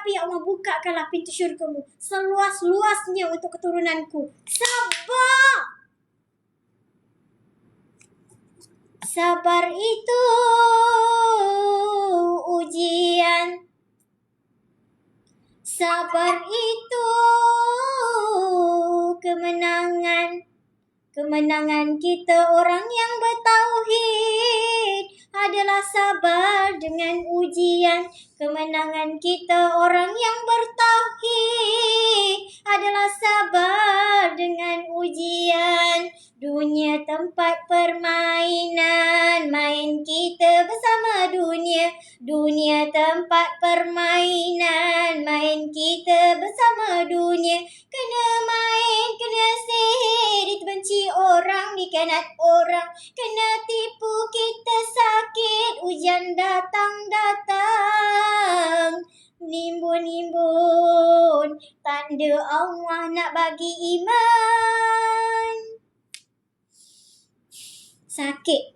Tapi ya Allah, bukakanlah pintu syurga-Mu seluas-luasnya untuk keturunanku. Sabar. Sabar itu ujian. Sabar itu kemenangan. Kemenangan kita orang yang bertauhid adalah sabar dengan ujian. Kemenangan kita orang yang bertauhid adalah sabar dengan ujian. Dunia tempat permainan, main kita bersama dunia. Dunia tempat permainan, main kita bersama dunia. Kena main, kena sihir, dibenci orang, dikenat orang. Kena tipu, kita sakit, ujian datang-datang. Nimbun-nimbun, tanda Allah nak bagi iman. Sakit,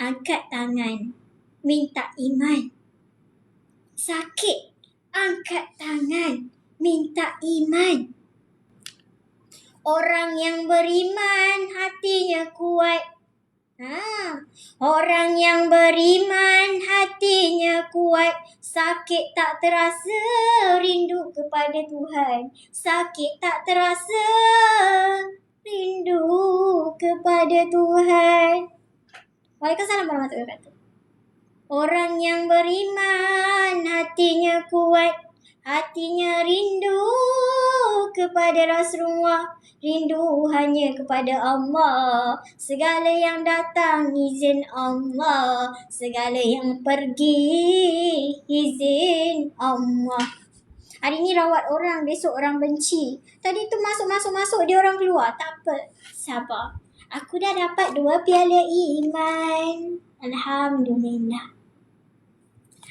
angkat tangan, minta iman. Sakit, angkat tangan, minta iman. Orang yang beriman hatinya kuat. Orang yang beriman hatinya kuat. Sakit tak terasa, rindu kepada Tuhan. Sakit tak terasa, rindu kepada Tuhan. Waalaikumsalam warahmatullahi wabarakatuh. Orang yang beriman hatinya kuat. Hatinya rindu kepada Rasulullah. Rindu hanya kepada Allah. Segala yang datang izin Allah. Segala yang pergi izin Allah. Hari ni rawat orang, besok orang benci. Tadi tu masuk, dia orang keluar. Tak apa, sabar. Aku dah dapat 2 piala iman. Alhamdulillah.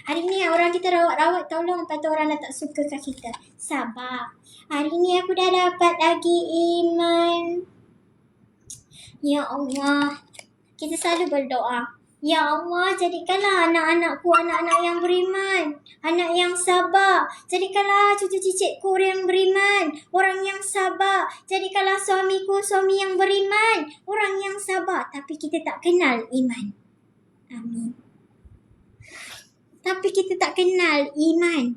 Hari ni orang kita rawat-rawat, tolong. Lepas tu orang dah tak suka kat kita. Sabar. Hari ni aku dah dapat lagi iman. Ya Allah. Kita selalu berdoa. Ya Allah, jadikanlah anak-anakku anak-anak yang beriman. Anak yang sabar. Jadikanlah cucu cicitku yang beriman. Orang yang sabar. Jadikanlah suamiku suami yang beriman. Orang yang sabar. Tapi kita tak kenal iman. Amin. Tapi kita tak kenal iman.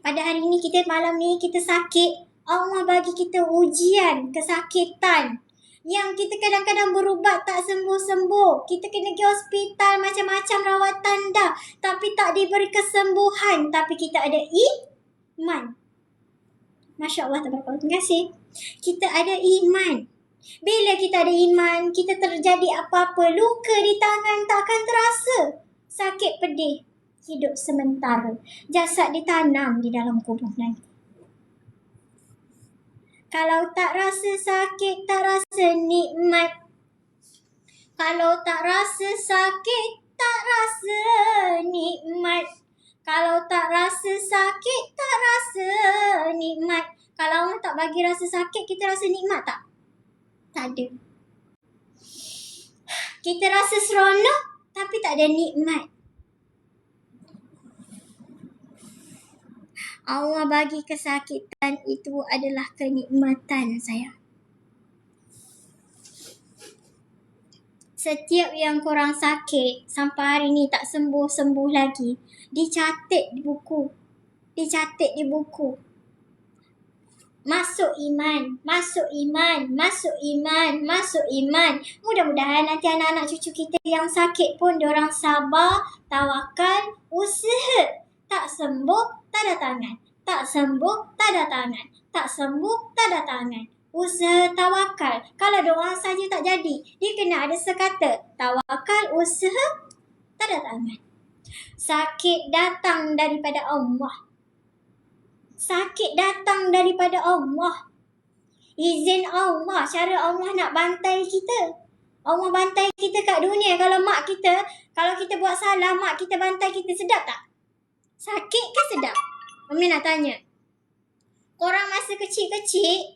Pada hari ni, malam ni kita sakit. Allah bagi kita ujian, kesakitan. Yang kita kadang-kadang berubat tak sembuh-sembuh. Kita kena pergi hospital, macam-macam rawatan dah. Tapi tak diberi kesembuhan. Tapi kita ada iman. Masya Allah, terima kasih. Kita ada iman. Bila kita ada iman, kita terjadi apa-apa, luka di tangan tak akan terasa. Sakit pedih, hidup sementara. Jasad ditanam di dalam kubur nanti. Kalau tak rasa sakit, tak rasa nikmat. Kalau tak rasa sakit, tak rasa nikmat. Kalau tak rasa sakit, tak rasa nikmat. Kalau Allah tak bagi rasa sakit, kita rasa nikmat tak? Tak ada. Kita rasa seronok, tapi tak ada nikmat. Allah bagi kesakitan itu adalah kenikmatan, sayang. Setiap yang korang sakit sampai hari ni tak sembuh-sembuh lagi, dicatat di buku. Dicatat di buku. Masuk iman, masuk iman, masuk iman, masuk iman. Mudah-mudahan nanti anak-anak cucu kita yang sakit pun diorang sabar, tawakal, usaha. Tak sembuh, tak ada tangan. Tak sembuh, tak ada tangan. Tak sembuh, tak ada tangan. Usaha, tawakal. Kalau doa saja tak jadi, dia kena ada sekata. Tawakal, usaha, tak ada tangan. Sakit datang daripada Allah. Sakit datang daripada Allah. Izin Allah. Cara Allah nak bantai kita. Allah bantai kita kat dunia. Kalau kita buat salah, mak kita bantai kita, sedap tak? Sakit ke sedap? Umi nak tanya. Korang masa kecil-kecil,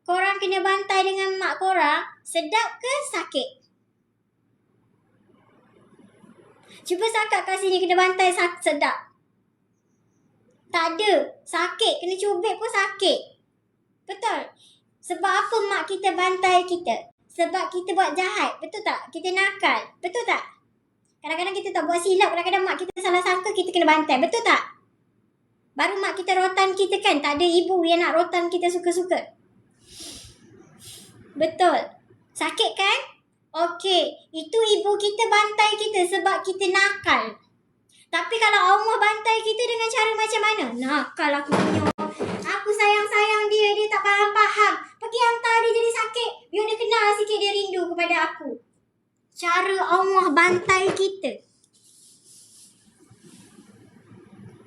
korang kena bantai dengan mak korang, sedap ke sakit? Cuba cakap kat sini kena bantai sedap. Tak ada. Sakit. Kena cubit pun sakit. Betul? Sebab apa mak kita bantai kita? Sebab kita buat jahat. Betul tak? Kita nakal. Betul tak? Kadang-kadang kita tak buat silap. Kadang-kadang mak kita salah sangka, kita kena bantai. Betul tak? Baru mak kita rotan kita kan. Tak ada ibu yang nak rotan kita suka-suka. Betul. Sakit kan? Okey. Itu ibu kita bantai kita sebab kita nakal. Tapi kalau Allah bantai kita dengan cara macam mana? Nakal aku punya. Aku sayang-sayang dia. Dia tak faham-faham. Pergi hantar dia jadi sakit. Biar dia kenal sikit, dia rindu kepada aku. Cara Allah bantai kita.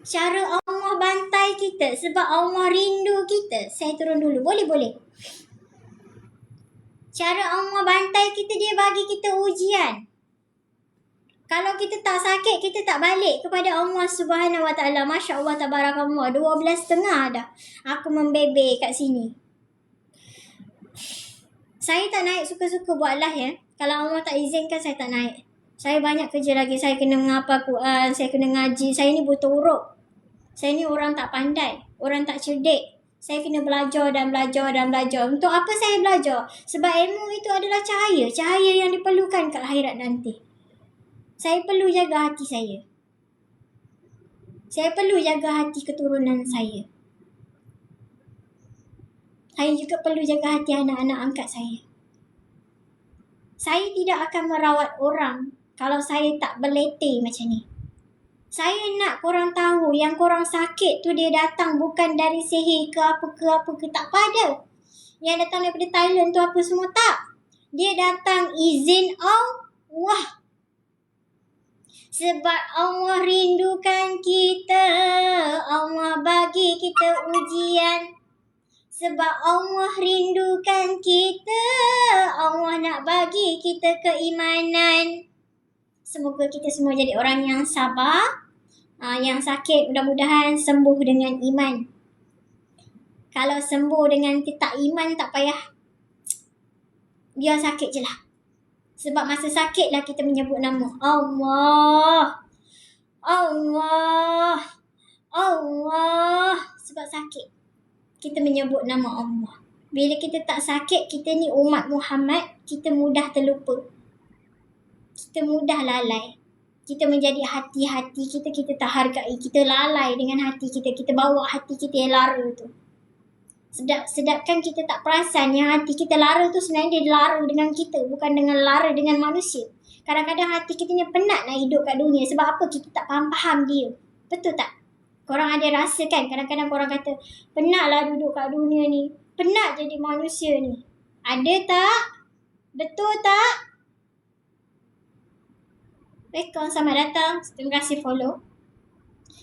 Cara Allah bantai kita sebab Allah rindu kita. Saya turun dulu. Boleh? Cara Allah bantai kita, dia bagi kita ujian. Kalau kita tak sakit, kita tak balik kepada Allah Subhanahu Wa Taala. Masya Allah, tabarakallah. 12.30 dah aku membebel kat sini. Saya tak naik suka-suka buat live ya. Kalau Allah tak izinkan, saya tak naik. Saya banyak kerja lagi. Saya kena menghafal Quran, saya kena ngaji. Saya ni buta huruf. Saya ni orang tak pandai, orang tak cerdik. Saya kena belajar dan belajar. Untuk apa saya belajar? Sebab ilmu itu adalah cahaya. Cahaya yang diperlukan kat akhirat nanti. Saya perlu jaga hati saya. Saya perlu jaga hati keturunan saya. Saya juga perlu jaga hati anak-anak angkat saya. Saya tidak akan merawat orang kalau saya tak berletih macam ni. Saya nak korang tahu yang korang sakit tu dia datang bukan dari sihir ke apa ke tak pada. Yang datang daripada Thailand tu apa semua tak. Dia datang izin Allah. Sebab Allah rindukan kita. Allah bagi kita ujian. Sebab Allah rindukan kita. Allah nak bagi kita keimanan. Semoga kita semua jadi orang yang sabar. Yang sakit mudah-mudahan sembuh dengan iman. Kalau sembuh dengan tak iman, tak payah. Biar sakit je lah. Sebab masa sakit lah kita menyebut nama Allah. Allah. Allah. Sebab sakit kita menyebut nama Allah. Bila kita tak sakit, kita ni umat Muhammad, kita mudah terlupa. Kita mudah lalai. Kita menjadi hati-hati kita tak hargai. Kita lalai dengan hati kita. Kita bawa hati kita yang lara tu. Sedapkan kita tak perasan yang hati kita lara tu sebenarnya dia lara dengan kita. Bukan dengan lara dengan manusia. Kadang-kadang hati kita ni penat nak hidup kat dunia. Sebab apa? Kita tak faham-faham dia. Betul tak? Korang ada rasa kan? Kadang-kadang korang kata, penatlah duduk kat dunia ni. Penat jadi manusia ni. Ada tak? Betul tak? Welcome, selamat datang. Terima kasih follow.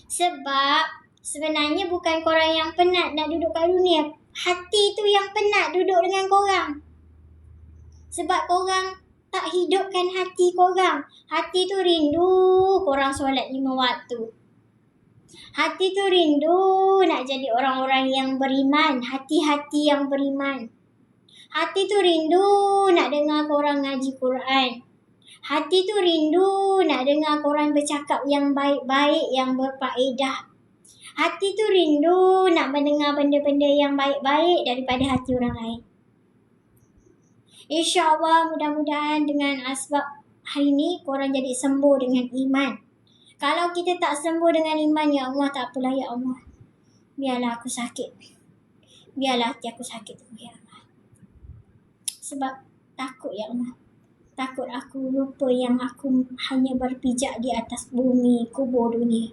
Sebab sebenarnya bukan korang yang penat nak duduk kat dunia. Hati tu yang penat duduk dengan korang. Sebab korang tak hidupkan hati korang. Hati tu rindu korang solat 5 waktu. Hati tu rindu nak jadi orang-orang yang beriman. Hati-hati yang beriman. Hati tu rindu nak dengar korang ngaji Quran. Hati tu rindu nak dengar korang bercakap yang baik-baik, yang berfaedah. Hati tu rindu nak mendengar benda-benda yang baik-baik daripada hati orang lain. InsyaAllah mudah-mudahan dengan asbab hari ni korang jadi sembuh dengan iman. Kalau kita tak sembuh dengan iman, ya Allah, tak apalah ya Allah. Biarlah aku sakit. Biarlah hati aku sakit, ya Allah. Sebab takut ya Allah. Takut aku lupa yang aku hanya berpijak di atas bumi kubur dunia.